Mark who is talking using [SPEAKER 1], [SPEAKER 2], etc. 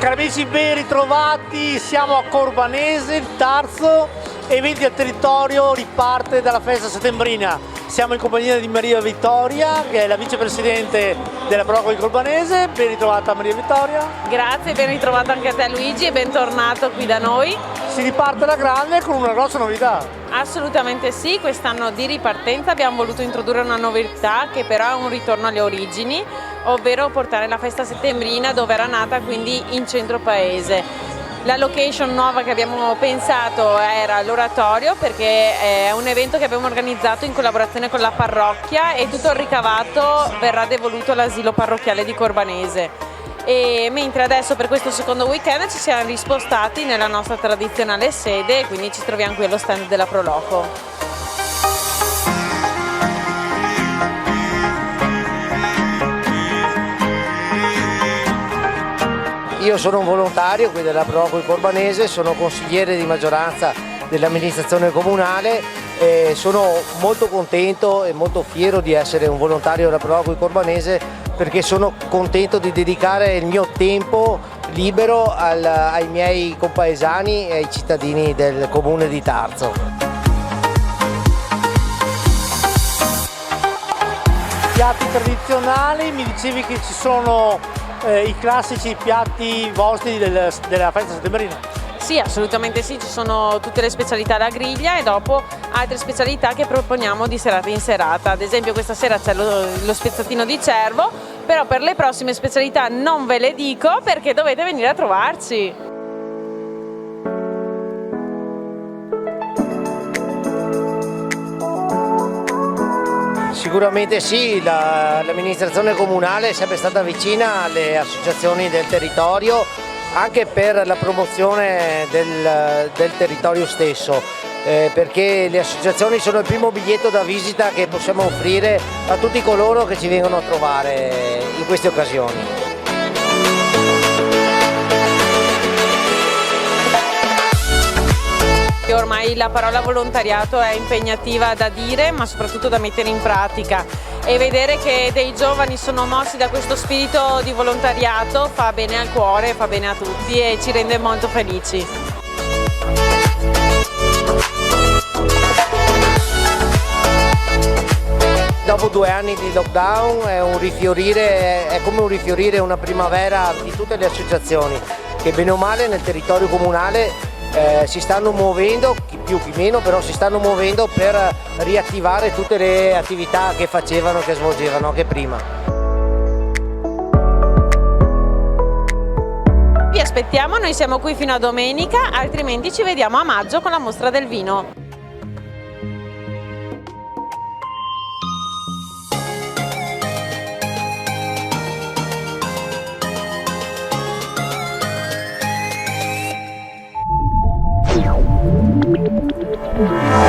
[SPEAKER 1] Cari amici, ben ritrovati, siamo a Corbanese, il Tarzo, eventi al territorio, riparte dalla festa settembrina. Siamo in compagnia di Maria Vittoria, che è la vicepresidente della Procol di Corbanese. Ben ritrovata Maria Vittoria.
[SPEAKER 2] Grazie, ben ritrovato anche a te Luigi e bentornato qui da noi.
[SPEAKER 1] Si riparte alla grande con una grossa novità.
[SPEAKER 2] Assolutamente sì, quest'anno di ripartenza abbiamo voluto introdurre una novità che però è un ritorno alle origini, ovvero portare la festa settembrina dove era nata, quindi in centro paese. La location nuova che abbiamo pensato era l'oratorio, perché è un evento che abbiamo organizzato in collaborazione con la parrocchia e tutto il ricavato verrà devoluto all'asilo parrocchiale di Corbanese. E mentre adesso per questo secondo weekend ci siamo rispostati nella nostra tradizionale sede e quindi ci troviamo qui allo stand della Proloco.
[SPEAKER 3] Io sono un volontario qui della Proloco di Corbanese, sono consigliere di maggioranza dell'amministrazione comunale e sono molto contento e molto fiero di essere un volontario della Proloco di Corbanese, perché sono contento di dedicare il mio tempo libero ai miei compaesani e ai cittadini del comune di Tarzo.
[SPEAKER 1] Piatti tradizionali, mi dicevi che ci sono i classici piatti vostri della festa settembrina.
[SPEAKER 2] Sì, assolutamente sì, ci sono tutte le specialità alla griglia e dopo altre specialità che proponiamo di serata in serata. Ad esempio questa sera c'è lo spezzatino di cervo, però per le prossime specialità non ve le dico perché dovete venire a trovarci.
[SPEAKER 3] Sicuramente sì, l'amministrazione comunale è sempre stata vicina alle associazioni del territorio, anche per la promozione del territorio stesso, perché le associazioni sono il primo biglietto da visita che possiamo offrire a tutti coloro che ci vengono a trovare in queste occasioni.
[SPEAKER 2] Ormai la parola volontariato è impegnativa da dire, ma soprattutto da mettere in pratica, e vedere che dei giovani sono mossi da questo spirito di volontariato fa bene al cuore, fa bene a tutti e ci rende molto felici.
[SPEAKER 3] Dopo 2 anni di lockdown è come un rifiorire una primavera di tutte le associazioni che bene o male nel territorio comunale si stanno muovendo, chi più chi meno, però si stanno muovendo per riattivare tutte le attività che facevano, che svolgevano anche prima.
[SPEAKER 2] Vi aspettiamo, noi siamo qui fino a domenica, altrimenti ci vediamo a maggio con la mostra del vino.
[SPEAKER 4] Yeah.